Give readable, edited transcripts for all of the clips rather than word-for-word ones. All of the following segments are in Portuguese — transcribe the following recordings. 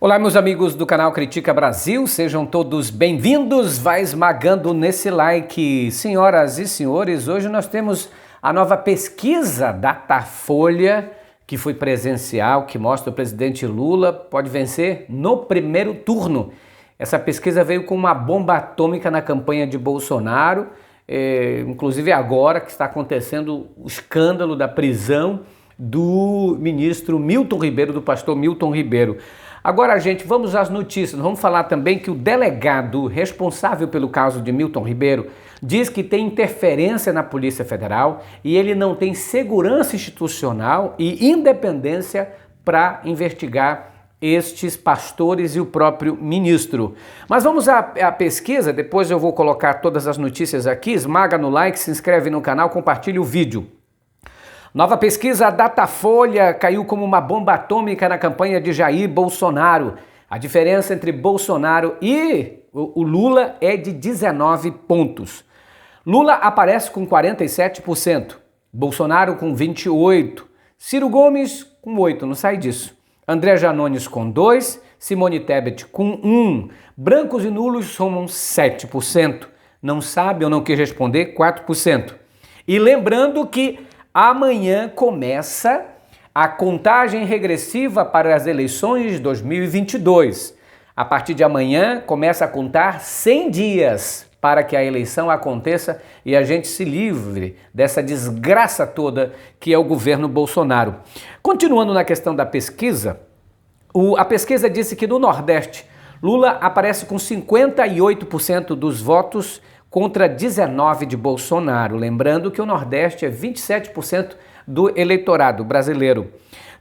Olá, meus amigos do canal Critica Brasil, sejam todos bem-vindos. Vai esmagando nesse like. Senhoras e senhores, hoje nós temos a nova pesquisa Datafolha, que foi presencial, que mostra o presidente Lula pode vencer no primeiro turno. Essa pesquisa veio com uma bomba atômica na campanha de Bolsonaro, inclusive agora que está acontecendo o escândalo da prisão do ministro Milton Ribeiro, do pastor Milton Ribeiro. Agora, gente, vamos às notícias. Vamos falar também que o delegado responsável pelo caso de Milton Ribeiro diz que tem interferência na Polícia Federal e ele não tem segurança institucional e independência para investigar estes pastores e o próprio ministro. Mas vamos à pesquisa, depois eu vou colocar todas as notícias aqui. Esmaga no like, se inscreve no canal, compartilha o vídeo. Nova pesquisa Datafolha caiu como uma bomba atômica na campanha de Jair Bolsonaro. A diferença entre Bolsonaro e o Lula é de 19 pontos. Lula aparece com 47%, Bolsonaro com 28%, Ciro Gomes com 8%, não sai disso. André Janones com 2%, Simone Tebet com 1%, brancos e nulos somam 7%, não sabe ou não quis responder 4%. E lembrando que amanhã começa a contagem regressiva para as eleições de 2022. A partir de amanhã começa a contar 100 dias para que a eleição aconteça e a gente se livre dessa desgraça toda que é o governo Bolsonaro. Continuando na questão da pesquisa, a pesquisa disse que no Nordeste Lula aparece com 58% dos votos contra 19% de Bolsonaro. Lembrando que o Nordeste é 27% do eleitorado brasileiro.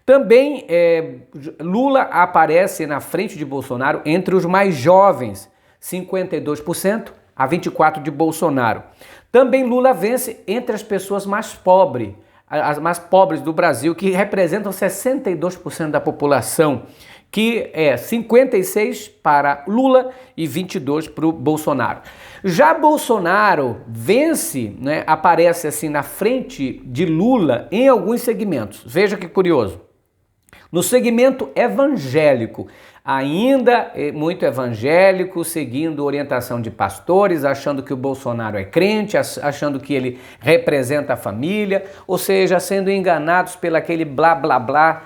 Também Lula aparece na frente de Bolsonaro entre os mais jovens, 52% a 24% de Bolsonaro. Também Lula vence entre as pessoas mais pobres, as mais pobres do Brasil, que representam 62% da população, que é 56% para Lula e 22% para o Bolsonaro. Já Bolsonaro vence, aparece assim na frente de Lula em alguns segmentos. Veja que curioso. No segmento evangélico, ainda muito evangélico, seguindo orientação de pastores, achando que o Bolsonaro é crente, achando que ele representa a família, ou seja, sendo enganados pelo aquele blá blá blá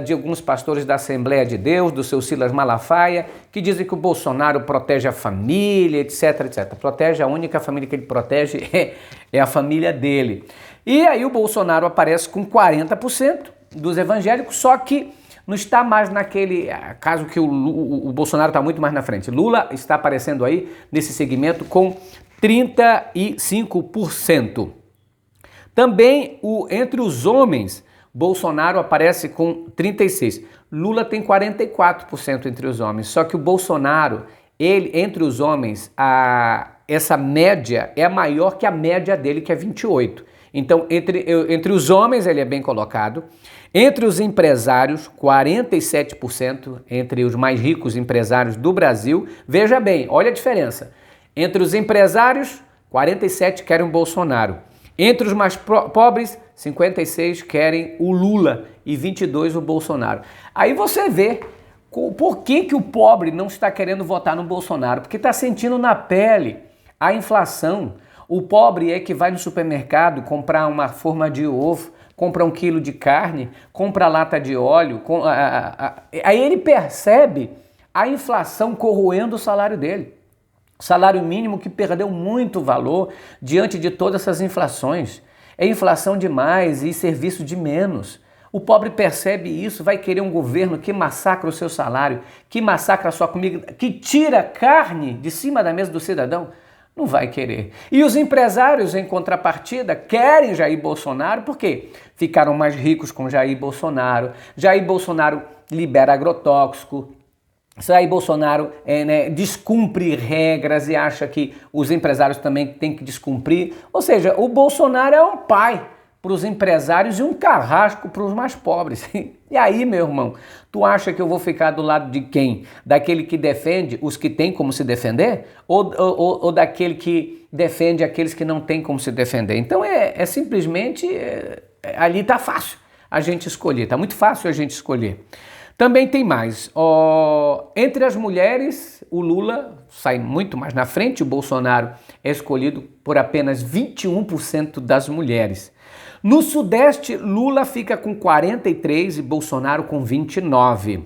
de alguns pastores da Assembleia de Deus, do seu Silas Malafaia, que dizem que o Bolsonaro protege a família, etc, etc. Protege, a única família que ele protege é a família dele. E aí o Bolsonaro aparece com 40% dos evangélicos, só que não está mais naquele caso que o Bolsonaro está muito mais na frente. Lula está aparecendo aí nesse segmento com 35%. Também entre os homens, Bolsonaro aparece com 36%. Lula tem 44% entre os homens. Só que o Bolsonaro, entre os homens, essa média é maior que a média dele, que é 28%. Então, entre os homens, ele é bem colocado. Entre os empresários, 47%, entre os mais ricos empresários do Brasil. Veja bem, olha a diferença. Entre os empresários, 47% querem o Bolsonaro. Entre os mais pobres, 56% querem o Lula e 22% o Bolsonaro. Aí você vê por que o pobre não está querendo votar no Bolsonaro, porque está sentindo na pele a inflação. O pobre é que vai no supermercado comprar uma forma de ovo, compra 1 quilo de carne, compra lata de óleo, aí ele percebe a inflação corroendo o salário dele. Salário mínimo que perdeu muito valor diante de todas essas inflações. É inflação demais e serviço de menos. O pobre percebe isso, vai querer um governo que massacra o seu salário, que massacra a sua comida, que tira carne de cima da mesa do cidadão. Não vai querer. E os empresários, em contrapartida, querem Jair Bolsonaro porque ficaram mais ricos com Jair Bolsonaro. Jair Bolsonaro libera agrotóxico. Jair Bolsonaro descumpre regras e acha que os empresários também têm que descumprir. Ou seja, o Bolsonaro é um pai para os empresários e um carrasco para os mais pobres. E aí, meu irmão, tu acha que eu vou ficar do lado de quem? Daquele que defende os que têm como se defender? Ou daquele que defende aqueles que não têm como se defender? Então simplesmente ali tá fácil a gente escolher, tá muito fácil a gente escolher. Também tem mais. Entre as mulheres, o Lula sai muito mais na frente, o Bolsonaro é escolhido por apenas 21% das mulheres. No Sudeste, Lula fica com 43% e Bolsonaro com 29%.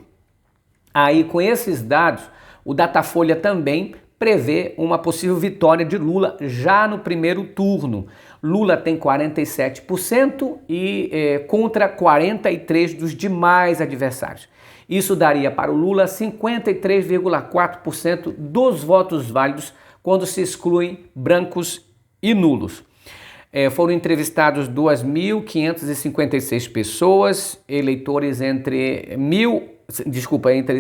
Aí, com esses dados, o Datafolha também prevê uma possível vitória de Lula já no primeiro turno. Lula tem 47% e contra 43% dos demais adversários. Isso daria para o Lula 53,4% dos votos válidos quando se excluem brancos e nulos. Foram entrevistados 2.556 pessoas, eleitores entre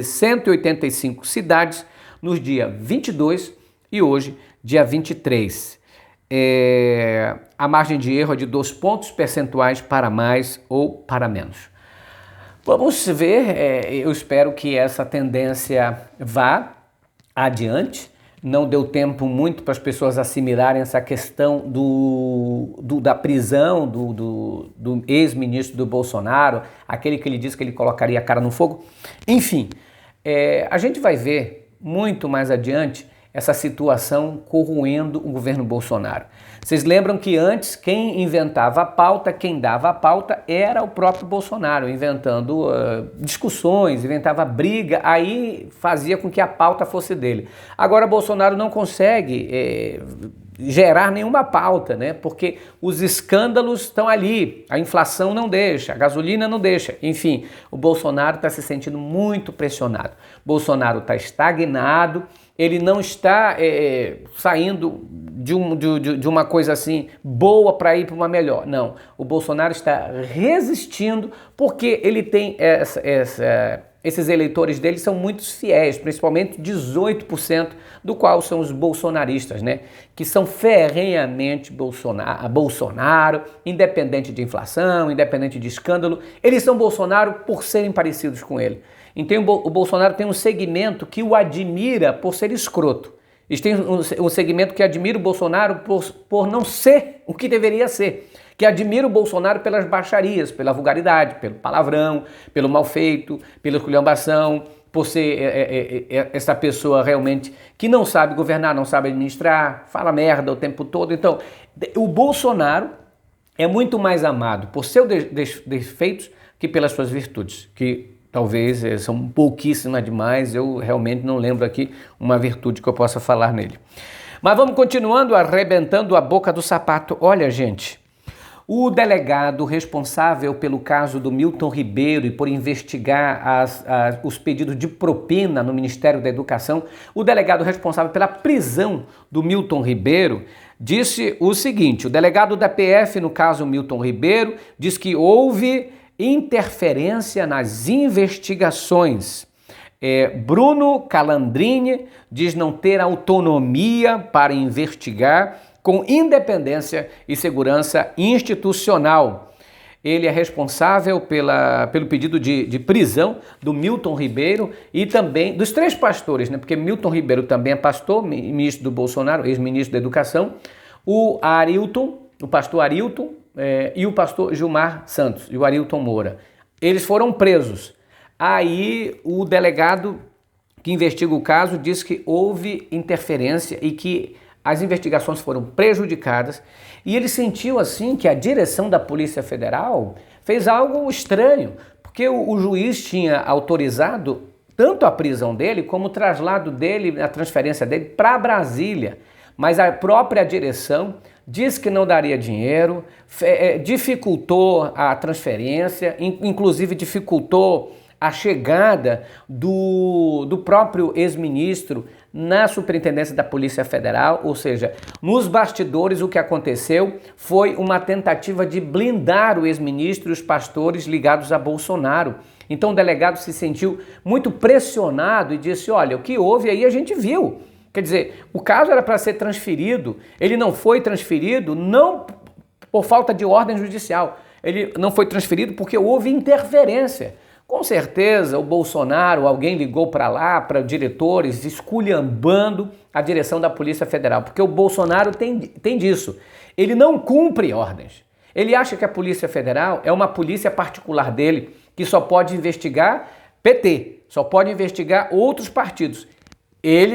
185 cidades, nos dias 22 e hoje, dia 23. A margem de erro é de 2 pontos percentuais para mais ou para menos. Vamos ver, eu espero que essa tendência vá adiante. Não deu tempo muito para as pessoas assimilarem essa questão da prisão do ex-ministro do Bolsonaro, aquele que ele disse que ele colocaria a cara no fogo. Enfim, a gente vai ver muito mais adiante essa situação corroendo o governo Bolsonaro. Vocês lembram que antes quem inventava a pauta, quem dava a pauta era o próprio Bolsonaro, inventando discussões, inventava briga, aí fazia com que a pauta fosse dele. Agora Bolsonaro não consegue gerar nenhuma pauta, né? Porque os escândalos estão ali, a inflação não deixa, a gasolina não deixa, enfim, o Bolsonaro está se sentindo muito pressionado. Bolsonaro está estagnado, ele não está saindo de uma coisa assim boa para ir para uma melhor. Não, o Bolsonaro está resistindo porque ele tem esses eleitores dele são muito fiéis, principalmente 18%, do qual são os bolsonaristas, né? Que são ferrenhamente Bolsonaro, independente de inflação, independente de escândalo, eles são Bolsonaro por serem parecidos com ele. Então o Bolsonaro tem um segmento que o admira por ser escroto. Eles têm um segmento que admira o Bolsonaro por não ser o que deveria ser, que admira o Bolsonaro pelas baixarias, pela vulgaridade, pelo palavrão, pelo mal feito, pela esculhambação, por ser essa pessoa realmente que não sabe governar, não sabe administrar, fala merda o tempo todo. Então, o Bolsonaro é muito mais amado por seus defeitos que pelas suas virtudes, que talvez são pouquíssimas demais, eu realmente não lembro aqui uma virtude que eu possa falar nele. Mas vamos continuando, arrebentando a boca do sapato. Olha, gente, o delegado responsável pelo caso do Milton Ribeiro e por investigar os pedidos de propina no Ministério da Educação, o delegado responsável pela prisão do Milton Ribeiro disse o seguinte: o delegado da PF, no caso Milton Ribeiro, diz que houve interferência nas investigações. Bruno Calandrini diz não ter autonomia para investigar com independência e segurança institucional. Ele é responsável pelo pedido de prisão do Milton Ribeiro e também dos 3 pastores, né? Porque Milton Ribeiro também é pastor, ministro do Bolsonaro, ex-ministro da Educação, o pastor Arilton, e o pastor Gilmar Santos e o Arilton Moura. Eles foram presos. Aí o delegado que investiga o caso disse que houve interferência e que as investigações foram prejudicadas, e ele sentiu assim que a direção da Polícia Federal fez algo estranho, porque o juiz tinha autorizado tanto a prisão dele como o traslado dele, a transferência dele para Brasília, mas a própria direção disse que não daria dinheiro, dificultou a transferência, inclusive dificultou a chegada do próprio ex-ministro na Superintendência da Polícia Federal, ou seja, nos bastidores o que aconteceu foi uma tentativa de blindar o ex-ministro e os pastores ligados a Bolsonaro. Então o delegado se sentiu muito pressionado e disse, olha, o que houve aí a gente viu. Quer dizer, o caso era para ser transferido, ele não foi transferido não por falta de ordem judicial, ele não foi transferido porque houve interferência. Com certeza o Bolsonaro, alguém ligou para lá, para diretores, esculhambando a direção da Polícia Federal, porque o Bolsonaro tem disso, ele não cumpre ordens. Ele acha que a Polícia Federal é uma polícia particular dele, que só pode investigar PT, só pode investigar outros partidos.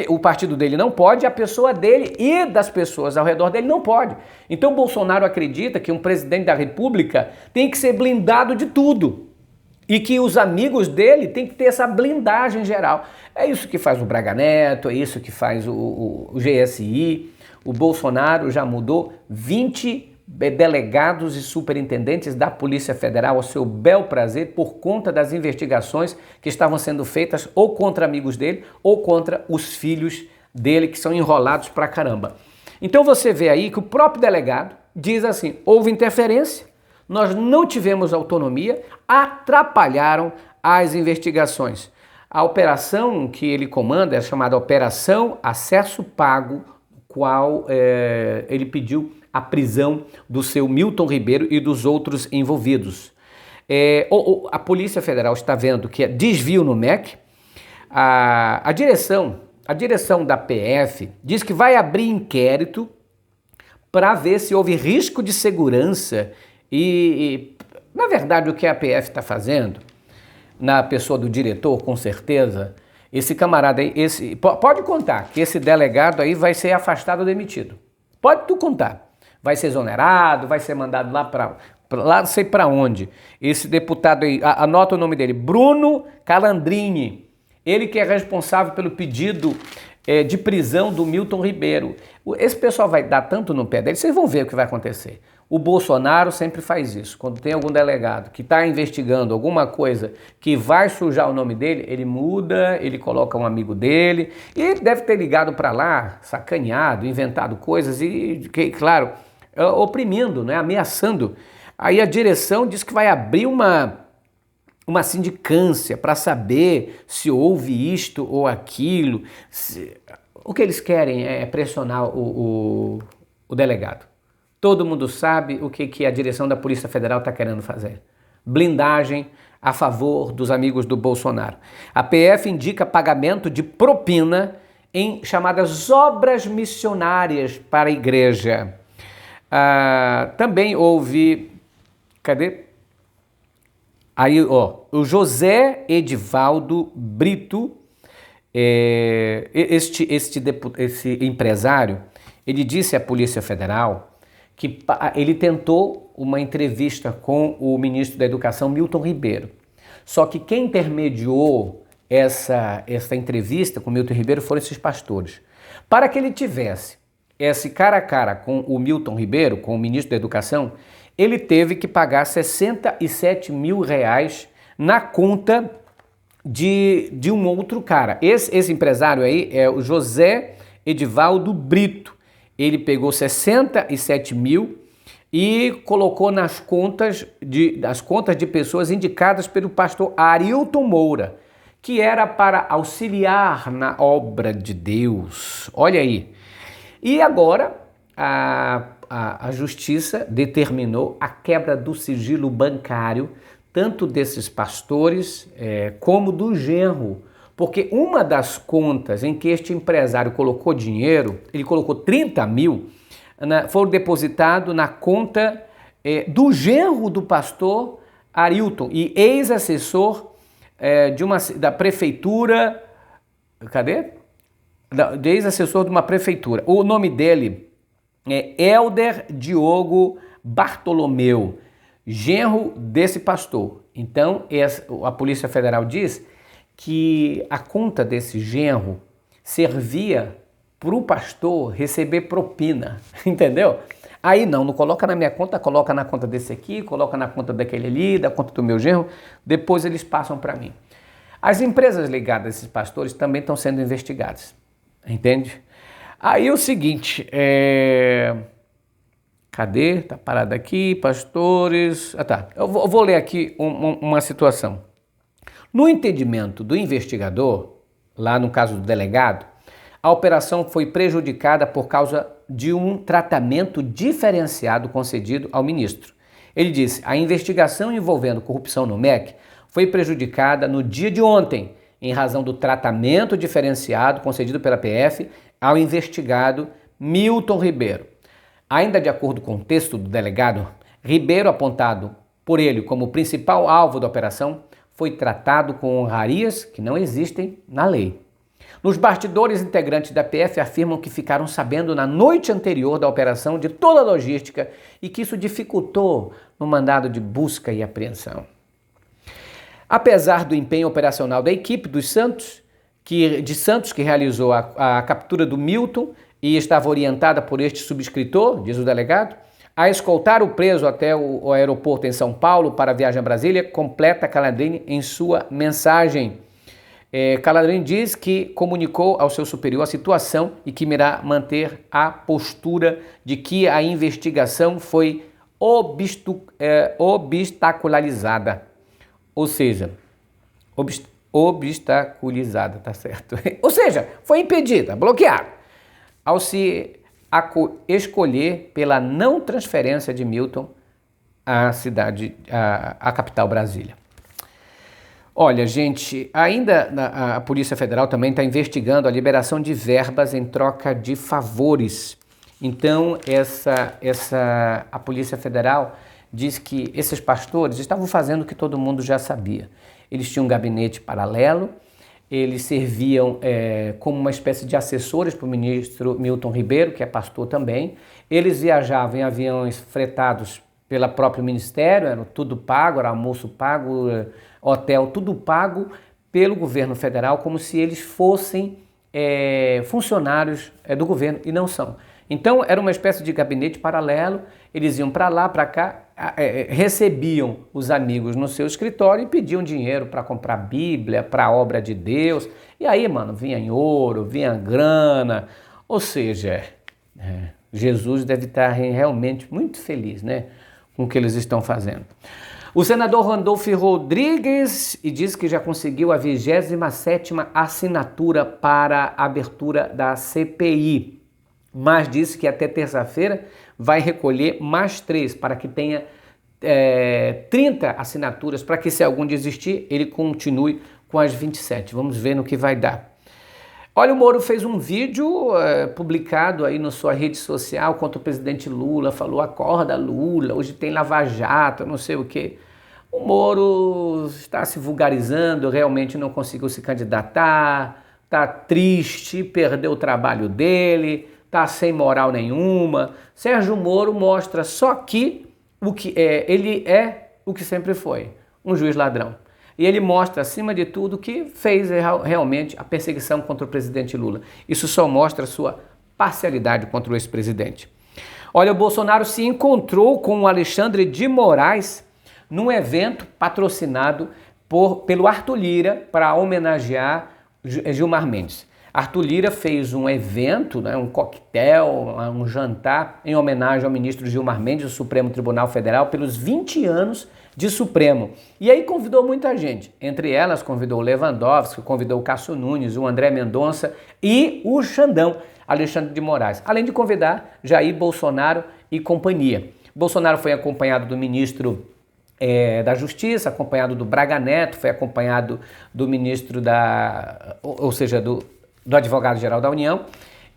O partido dele não pode, a pessoa dele e das pessoas ao redor dele não pode. Então Bolsonaro acredita que um presidente da República tem que ser blindado de tudo e que os amigos dele têm que ter essa blindagem geral. É isso que faz o Braga Neto, é isso que faz o GSI. O Bolsonaro já mudou 20 delegados e superintendentes da Polícia Federal ao seu bel prazer por conta das investigações que estavam sendo feitas ou contra amigos dele ou contra os filhos dele, que são enrolados pra caramba. Então você vê aí que o próprio delegado diz assim: houve interferência, nós não tivemos autonomia, atrapalharam as investigações. A operação que ele comanda é chamada Operação Acesso Pago, qual ele pediu a prisão do seu Milton Ribeiro e dos outros envolvidos. A Polícia Federal está vendo que é desvio no MEC. A direção da PF diz que vai abrir inquérito para ver se houve risco de segurança e, na verdade, o que a PF está fazendo, na pessoa do diretor, com certeza, esse camarada aí, pode contar que esse delegado aí vai ser afastado ou demitido. Pode tu contar. Vai ser exonerado, vai ser mandado lá não sei para onde. Esse deputado aí, anota o nome dele, Bruno Calandrini. Ele que é responsável pelo pedido de prisão do Milton Ribeiro. Esse pessoal vai dar tanto no pé dele, vocês vão ver o que vai acontecer. O Bolsonaro sempre faz isso. Quando tem algum delegado que está investigando alguma coisa que vai sujar o nome dele, ele muda, ele coloca um amigo dele e ele deve ter ligado para lá, sacaneado, inventado coisas e, claro, oprimindo, né, ameaçando. Aí a direção diz que vai abrir uma sindicância para saber se houve isto ou aquilo. O que eles querem é pressionar o delegado. Todo mundo sabe o que a direção da Polícia Federal está querendo fazer. Blindagem a favor dos amigos do Bolsonaro. A PF indica pagamento de propina em chamadas obras missionárias para a igreja. Também houve... Cadê? Aí, o José Edivaldo Brito, esse empresário, ele disse à Polícia Federal que ele tentou uma entrevista com o ministro da Educação, Milton Ribeiro. Só que quem intermediou essa entrevista com o Milton Ribeiro foram esses pastores. Para que ele tivesse esse cara a cara com o Milton Ribeiro, com o ministro da Educação, ele teve que pagar 67 mil reais na conta de um outro cara. Esse empresário aí é o José Edivaldo Brito. Ele pegou 67 mil e colocou nas contas de pessoas indicadas pelo pastor Arilton Moura, que era para auxiliar na obra de Deus. Olha aí. E agora a justiça determinou a quebra do sigilo bancário, tanto desses pastores como do genro. Porque uma das contas em que este empresário colocou dinheiro, ele colocou 30 mil, foram depositados na conta do genro do pastor Arilton e ex-assessor da prefeitura, ex-assessor de uma prefeitura. O nome dele é Helder Diogo Bartolomeu, genro desse pastor. Então, a Polícia Federal diz que a conta desse genro servia para o pastor receber propina, entendeu? Aí não coloca na minha conta, coloca na conta desse aqui, coloca na conta daquele ali, da conta do meu genro, depois eles passam para mim. As empresas ligadas a esses pastores também estão sendo investigadas, entende? Aí o seguinte, cadê? Tá parado aqui, pastores... eu vou ler aqui uma situação. No entendimento do investigador, lá no caso do delegado, a operação foi prejudicada por causa de um tratamento diferenciado concedido ao ministro. Ele disse: a investigação envolvendo corrupção no MEC foi prejudicada no dia de ontem, em razão do tratamento diferenciado concedido pela PF ao investigado Milton Ribeiro. Ainda de acordo com o texto do delegado, Ribeiro, apontado por ele como principal alvo da operação, foi tratado com honrarias que não existem na lei. Nos bastidores, integrantes da PF afirmam que ficaram sabendo na noite anterior da operação de toda a logística e que isso dificultou no mandado de busca e apreensão. Apesar do empenho operacional da equipe dos Santos, que realizou a captura do Milton e estava orientada por este subscritor, diz o delegado, a escoltar o preso até o aeroporto em São Paulo para a viagem a Brasília, completa Calandrini em sua mensagem. Calandrini diz que comunicou ao seu superior a situação e que irá manter a postura de que a investigação foi obstaculizada. Ou seja, obstaculizada, tá certo? Ou seja, foi impedida, bloqueada, ao se escolher pela não transferência de Milton à capital Brasília. Olha, gente, ainda a Polícia Federal também está investigando a liberação de verbas em troca de favores. Então, a Polícia Federal diz que esses pastores estavam fazendo o que todo mundo já sabia. Eles tinham um gabinete paralelo, eles serviam como uma espécie de assessores para o ministro Milton Ribeiro, que é pastor também. Eles viajavam em aviões fretados pelo próprio ministério, era tudo pago, era almoço pago, hotel, tudo pago pelo governo federal, como se eles fossem funcionários do governo, e não são. Então, era uma espécie de gabinete paralelo, eles iam para lá, para cá, recebiam os amigos no seu escritório e pediam dinheiro para comprar Bíblia, para a obra de Deus. E aí, mano, vinha em ouro, vinha grana. Ou seja, Jesus deve estar realmente muito feliz, né, com o que eles estão fazendo. O senador Randolph Rodrigues diz que já conseguiu a 27ª assinatura para a abertura da CPI, mas disse que até terça-feira vai recolher mais 3 para que tenha 30 assinaturas, para que se algum desistir, ele continue com as 27. Vamos ver no que vai dar. Olha, o Moro fez um vídeo publicado aí na sua rede social contra o presidente Lula, falou: acorda Lula, hoje tem Lava Jato, não sei o quê. O Moro está se vulgarizando, realmente não conseguiu se candidatar, está triste, perdeu o trabalho dele, está sem moral nenhuma. Sérgio Moro mostra só que ele é o que sempre foi, um juiz ladrão. E ele mostra, acima de tudo, que fez realmente a perseguição contra o presidente Lula. Isso só mostra a sua parcialidade contra o ex-presidente. Olha, o Bolsonaro se encontrou com o Alexandre de Moraes num evento patrocinado pelo Arthur Lira para homenagear Gilmar Mendes. Arthur Lira fez um evento, um coquetel, um jantar em homenagem ao ministro Gilmar Mendes do Supremo Tribunal Federal pelos 20 anos de Supremo. E aí convidou muita gente, entre elas convidou o Lewandowski, convidou o Cássio Nunes, o André Mendonça e o Xandão, Alexandre de Moraes, além de convidar Jair Bolsonaro e companhia. Bolsonaro foi acompanhado do ministro da Justiça, acompanhado do Braga Neto, foi acompanhado do ministro do advogado-geral da União,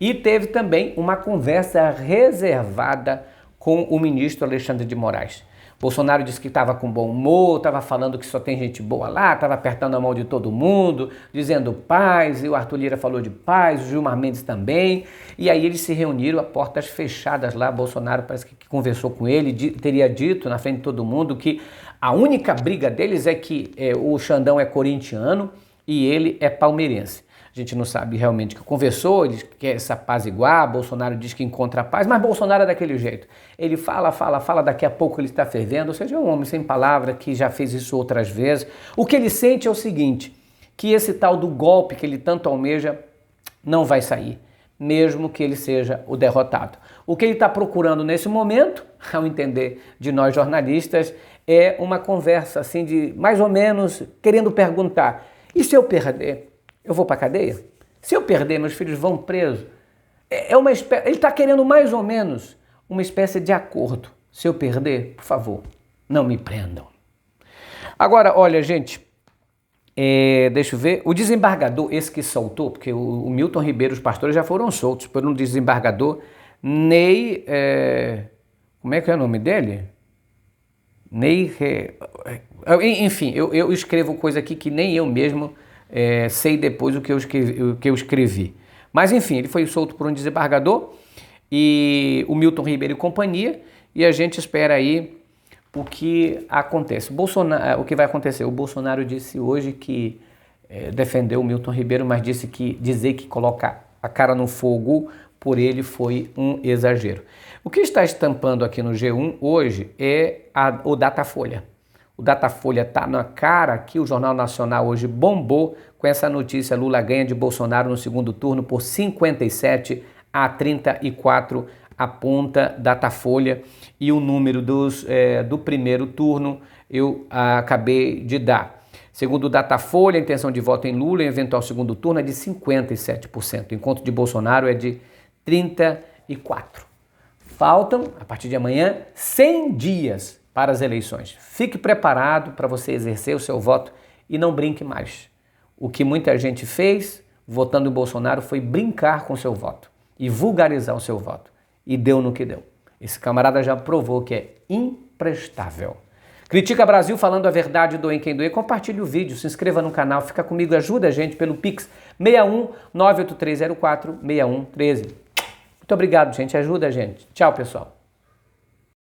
e teve também uma conversa reservada com o ministro Alexandre de Moraes. Bolsonaro disse que estava com bom humor, estava falando que só tem gente boa lá, estava apertando a mão de todo mundo, dizendo paz, e o Arthur Lira falou de paz, o Gilmar Mendes também, e aí eles se reuniram a portas fechadas lá. Bolsonaro parece que conversou com ele, teria dito na frente de todo mundo que a única briga deles é que o Xandão é corintiano e ele é palmeirense. A gente não sabe realmente o que conversou, ele quer se apaziguar, Bolsonaro diz que encontra a paz, mas Bolsonaro é daquele jeito. Ele fala, daqui a pouco ele está fervendo, ou seja, é um homem sem palavra que já fez isso outras vezes. O que ele sente é o seguinte, que esse tal do golpe que ele tanto almeja não vai sair, mesmo que ele seja o derrotado. O que ele está procurando nesse momento, ao entender de nós jornalistas, é uma conversa assim de mais ou menos querendo perguntar, e se eu perder? Eu vou para a cadeia? Se eu perder, meus filhos vão presos? Ele está querendo mais ou menos uma espécie de acordo. Se eu perder, por favor, não me prendam. Agora, olha, gente, deixa eu ver. O desembargador, esse que soltou, porque o Milton Ribeiro, os pastores já foram soltos por um desembargador, Ney... como é que é o nome dele? Enfim, eu escrevo coisa aqui que nem eu mesmo sei depois o que eu escrevi. Mas enfim, ele foi solto por um desembargador e o Milton Ribeiro e companhia, e a gente espera aí o que acontece. O que vai acontecer? O Bolsonaro disse hoje que defendeu o Milton Ribeiro, mas dizer que colocar a cara no fogo por ele foi um exagero. O que está estampando aqui no G1 hoje é o Datafolha. O Datafolha está na cara que o Jornal Nacional hoje bombou com essa notícia: Lula ganha de Bolsonaro no segundo turno por 57-34, aponta Datafolha, e o número do primeiro turno eu acabei de dar. Segundo o Datafolha, a intenção de voto em Lula em eventual segundo turno é de 57%, enquanto de Bolsonaro é de 34%. Faltam, a partir de amanhã, 100 dias para as eleições. Fique preparado para você exercer o seu voto e não brinque mais. O que muita gente fez votando em Bolsonaro foi brincar com o seu voto e vulgarizar o seu voto. E deu no que deu. Esse camarada já provou que é imprestável. Critica Brasil falando a verdade, doem quem doer. Compartilhe o vídeo, se inscreva no canal, fica comigo, ajuda a gente pelo Pix 61 98304 6113. Muito obrigado, gente. Ajuda a gente. Tchau, pessoal.